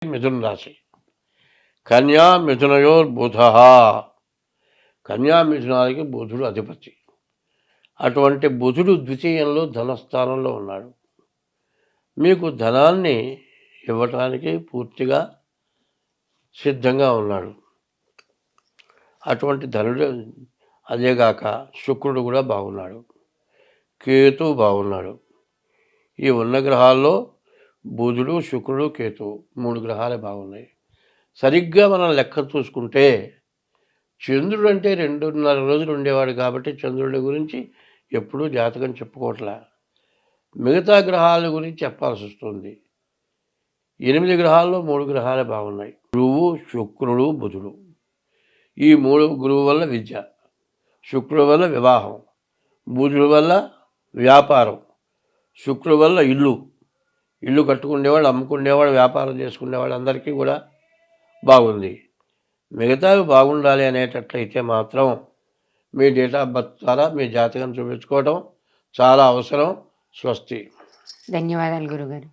మిథున రాశి. కన్యా మిథునయోర్బుధ. కన్యా మిథునాలకి బుధుడు అధిపతి. అటువంటి బుధుడు ద్వితీయంలో ధనస్థానంలో ఉన్నాడు. మీకు ధనాన్ని ఇవ్వటానికి పూర్తిగా సిద్ధంగా ఉన్నాడు. అటువంటి ధనుడు, అదేగాక శుక్రుడు కూడా బాగున్నాడు, కేతు బాగున్నాడు. ఈ ఉన్న గ్రహాల్లో బుధుడు, శుక్రుడు, కేతు 3 గ్రహాలే బాగున్నాయి. సరిగ్గా మనం లెక్క చూసుకుంటే చంద్రుడు అంటే 2.5 రోజులు ఉండేవాడు కాబట్టి చంద్రుడి గురించి ఎప్పుడూ జాతకం చెప్పుకోవట్లే. మిగతా గ్రహాల గురించి చెప్పాల్సి వస్తుంది. 8 గ్రహాల్లో 3 గ్రహాలే బాగున్నాయి. గురువు, శుక్రుడు, బుధుడు. ఈ 3 గురువు వల్ల విద్య, శుక్రుడు వల్ల వివాహం, బుధుడు వల్ల వ్యాపారం, శుక్రుడు వల్ల ఇల్లు కట్టుకునేవాడు, అమ్ముకునేవాడు, వ్యాపారం చేసుకునేవాడు అందరికీ కూడా బాగుంది. మిగతావి బాగుండాలి అనేటట్లయితే మాత్రం మీ డేట్ ఆఫ్ బర్త్ ద్వారా మీ జాతకం చూపించుకోవడం చాలా అవసరం. స్వస్తి. ధన్యవాదాలు గురుగారు.